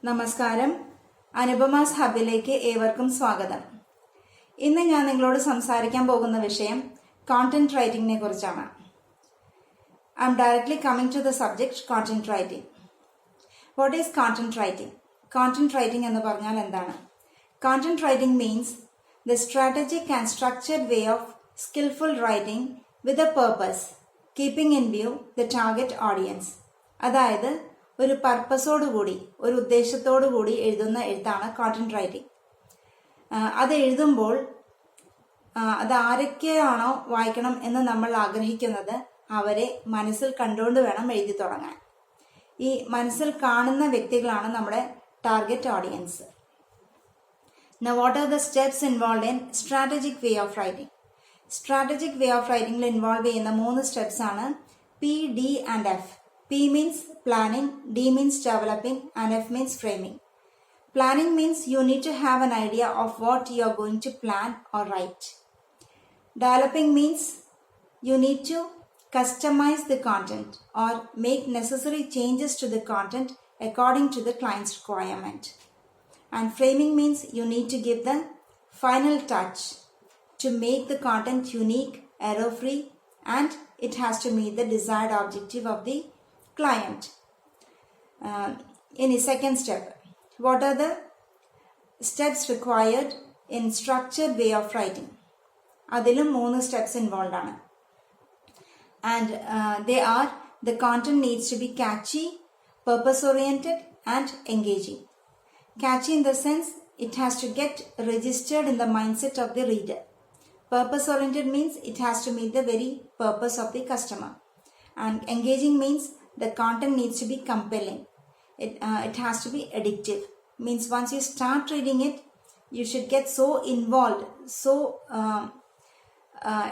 നമസ്കാരം. അനുപമാസ് ഹബിലേക്ക് ഏവർക്കും സ്വാഗതം. ഇന്ന് ഞാൻ നിങ്ങളോട് സംസാരിക്കാൻ പോകുന്ന വിഷയം കോണ്ടന്റ് റൈറ്റിംഗിനെ കുറിച്ചാണ്. I'm directly coming to the subject content writing. What is content writing? Content writing എന്ന് പറഞ്ഞാൽ എന്താണ്? Content writing means the strategic and structured way of skillful writing with a purpose, keeping in view the target audience. അതായത് ഒരു പർപ്പസോടുകൂടി, ഒരു ഉദ്ദേശത്തോടുകൂടി എഴുതുന്ന എഴുത്താണ് content writing. അത് എഴുതുമ്പോൾ അത് ആരൊക്കെയാണോ വായിക്കണം എന്ന് നമ്മൾ ആഗ്രഹിക്കുന്നത് അവരെ മനസ്സിൽ കണ്ടുകൊണ്ട് വേണം എഴുതി തുടങ്ങാൻ. ഈ മനസ്സിൽ കാണുന്ന വ്യക്തികളാണ് നമ്മുടെ target audience. Now, what are the steps involved in strategic way of writing? Strategic way of writing involve ചെയ്യുന്ന 3 സ്റ്റെപ്സ് ആണ് P, D and F. P means planning, D means developing and F means framing. Planning means you need to have an idea of what you are going to plan or write. Developing means you need to customize the content or make necessary changes to the content according to the client's requirement. And framing means you need to give the final touch to make the content unique, error-free, and it has to meet the desired objective of the client. In the second step, what are the steps required in structured way of writing? Adilum 3 steps involved ആണ്. And they are: the content needs to be catchy, purpose oriented and engaging. Catchy in the sense it has to get registered in the mindset of the reader. Purpose oriented means it has to meet the very purpose of the customer. And engaging means the content needs to be compelling. It has to be addictive. Means once you start reading it, you should get so involved, so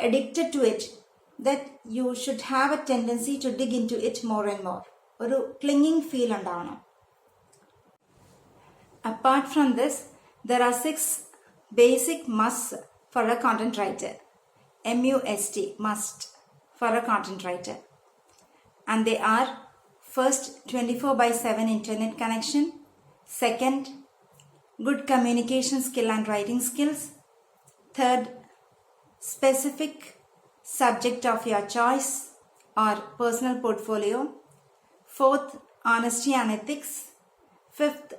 addicted to it that you should have a tendency to dig into it more and more. ഒരു clinging feel ഉണ്ടാവണം. Apart from this, there are 6 basic musts for a content writer. MUST, must, for a content writer. And they are: first, 24/7 internet connection; second, good communication skill and writing skills; third, specific subject of your choice or personal portfolio; fourth, honesty and ethics; fifth,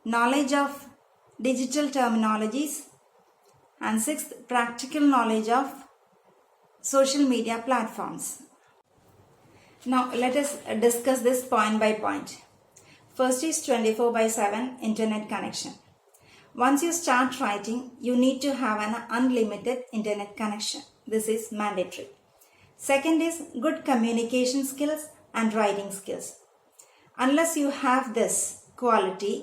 knowledge of digital terminologies; and sixth, practical knowledge of social media platforms. Now, let us discuss this point by point. First is 24/7 internet connection. Once you start writing, you need to have an unlimited internet connection. This is mandatory. Second is good communication skills and writing skills. Unless you have this quality,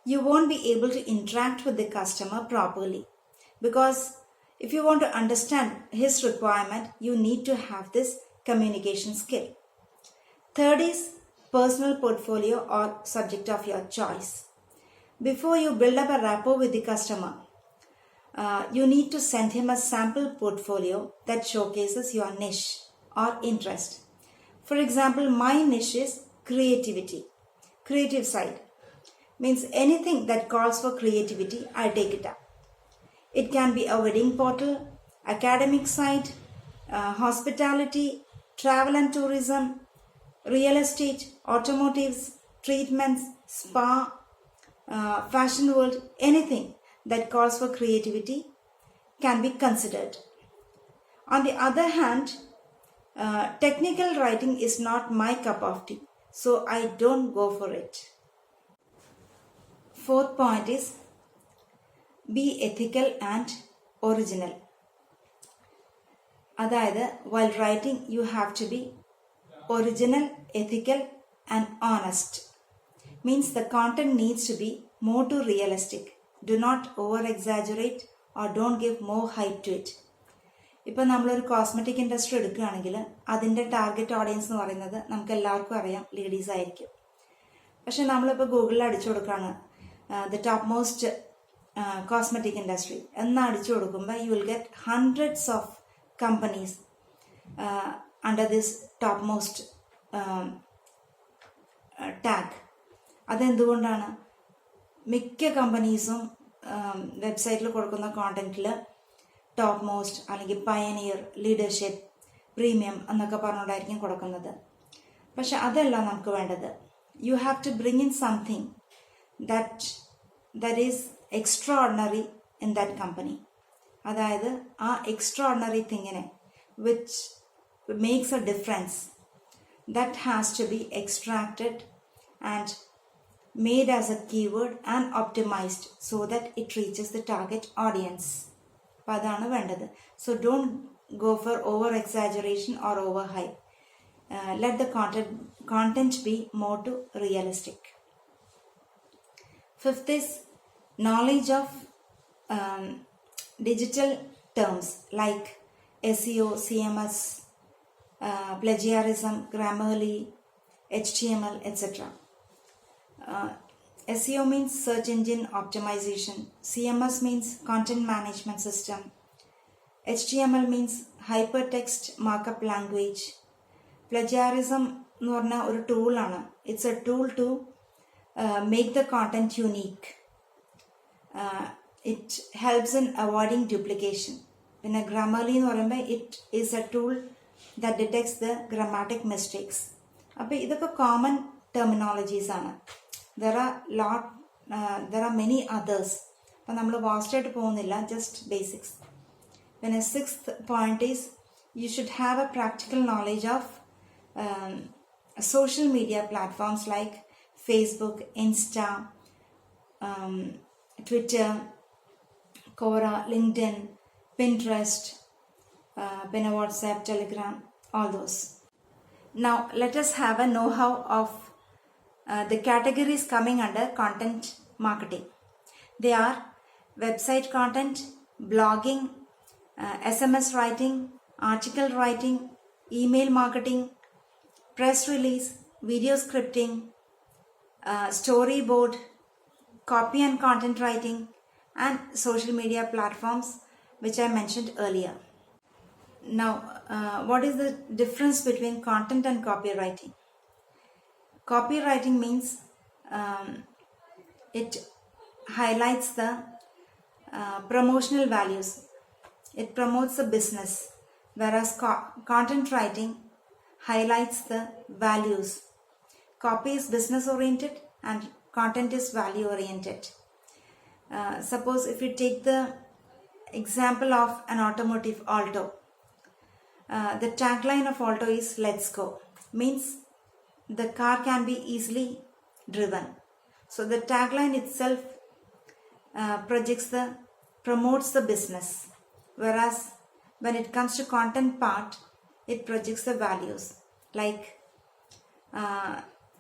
you won't be able to interact with the customer properly. Because if you want to understand his requirement, you need to have this communication skill. Third is personal portfolio or subject of your choice. Before you build up a rapport with the customer, you need to send him a sample portfolio that showcases your niche or interest. For example, my niche is creativity. Creative side means anything that calls for creativity, I take it up. It can be a wedding portal, academic site, hospitality, travel and tourism, real estate, automotives, treatments, spa, fashion world. Anything that calls for creativity can be considered. On the other hand, technical writing is not my cup of tea, so I don't go for it. Fourth point is be ethical and original. അതായത് while writing you have to be original, ethical and honest. Means the content needs to be more to realistic. Do not over exaggerate or don't give more hype to it. ഇപ്പം നമ്മളൊരു cosmetic industry എടുക്കുകയാണെങ്കിൽ അതിൻ്റെ target audience എന്ന് പറയുന്നത് നമുക്ക് എല്ലാവർക്കും അറിയാം, ladies ആയിരിക്കും. പക്ഷെ നമ്മളിപ്പോൾ ഗൂഗിളിൽ അടിച്ചു കൊടുക്കുകയാണ് the topmost cosmetic industry എന്ന് അടിച്ചു കൊടുക്കുമ്പോൾ you will get hundreds of companies under this topmost tag. അതെന്തുകൊണ്ടാണ്? മിക്ക കമ്പനീസും വെബ്സൈറ്റിൽ കൊടുക്കുന്ന കോണ്ടന്റിൽ ടോപ്പ് മോസ്റ്റ് അല്ലെങ്കിൽ പയനിയർ, ലീഡർഷിപ്പ്, പ്രീമിയം എന്നൊക്കെ പറഞ്ഞുകൊണ്ടായിരിക്കും കൊടുക്കുന്നത്. പക്ഷെ അതല്ല നമുക്ക് വേണ്ടത്. You have to bring in something that is extraordinary in that company. അതായത് ആ എക്സ്ട്രാ ഓർഡിനറി തിങ്ങിനെ which makes a difference, that has to be extracted and made as a keyword and optimized so that it reaches the target audience. അപ്പോൾ അതാണ് വേണ്ടത്. So don't go for over exaggeration or over hype. Let the content be more to realistic. Fifth is knowledge of digital terms like SEO, CMS, plagiarism, Grammarly, HTML, etc. SEO means search engine optimization. CMS means content management system. HTML means hypertext markup language. Plagiarism എന്ന് പറഞ്ഞ ഒരു ടൂളാണ്. It's a tool to make the content unique. It helps in avoiding duplication. പിന്നെ Grammarly എന്ന് പറയുമ്പോൾ it is a tool that detects the grammatic mistakes. അപ്പോൾ ഇതൊക്കെ common terminologies ആണ്. there are many others. അപ്പോൾ നമ്മൾ വാസ്റ്റായിട്ട് പോകുന്നില്ല, ജസ്റ്റ് ബേസിക്സ്. പിന്നെ sixth point is you should have a practical knowledge of social media platforms like Facebook, Insta, Twitter, Quora, LinkedIn, Pinterest, പിന്നെ WhatsApp, Telegram, all those. Now let us have a know-how of the categories coming under content marketing. They are website content, blogging, SMS writing, article writing, email marketing, press release, video scripting, storyboard, copy and content writing, and social media platforms which I mentioned earlier. Now, what is the difference between content and copywriting? Copywriting means it highlights the promotional values. It promotes the business, whereas content writing highlights the values. Copy is business oriented and content is value oriented. Suppose if you take the example of an automotive Alto. The tagline of Alto is "Let's go," means the car can be easily driven. So the tagline itself promotes the business, whereas when it comes to content part, it projects the values like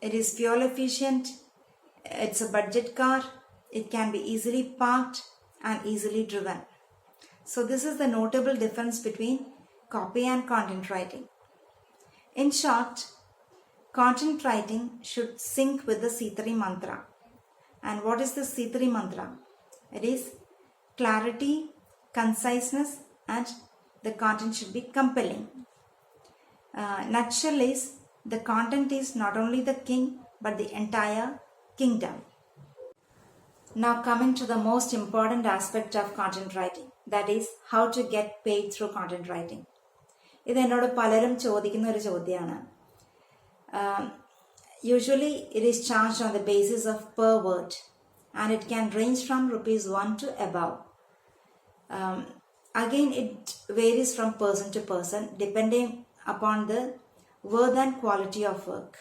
it is fuel efficient, it's a budget car, it can be easily parked and easily driven. So this is the notable difference between copy and content writing. In short, content writing should sync with the C3 mantra. And what is the C3 mantra? It is clarity, conciseness, and the content should be compelling. Nutshell is the content is not only the king but the entire kingdom. Now coming to the most important aspect of content writing, that is how to get paid through content writing. ഇത് എന്നോട് പലരും ചോദിക്കുന്ന ഒരു ചോദ്യമാണ്. Usually it is charged on the basis of per word and it can range from ₹1 to above. Again, it varies from person to person depending upon the worth and quality of work.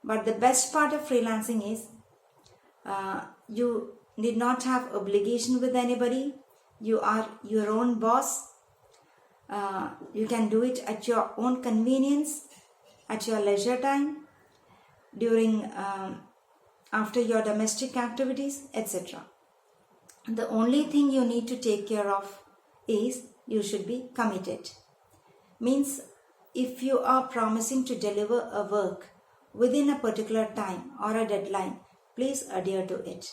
But the best part of freelancing is you need not have obligation with anybody. You are your own boss. You can do it at your own convenience, at your leisure time, during after your domestic activities, etc. The only thing you need to take care of is you should be committed. Means if you are promising to deliver a work within a particular time or a deadline, please adhere to it.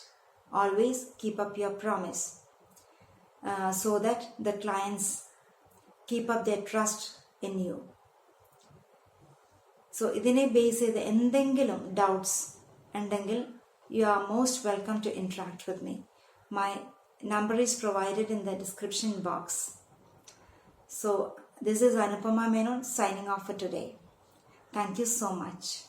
Always keep up your promise so that the clients keep up their trust in you. So ഇതിനെ base ചെയ്ത് എന്തെങ്കിലും doubts ഉണ്ടെങ്കിൽ you are most welcome to interact with me. My number is provided in the description box. So this is Anupama Menon signing off for today. Thank you so much.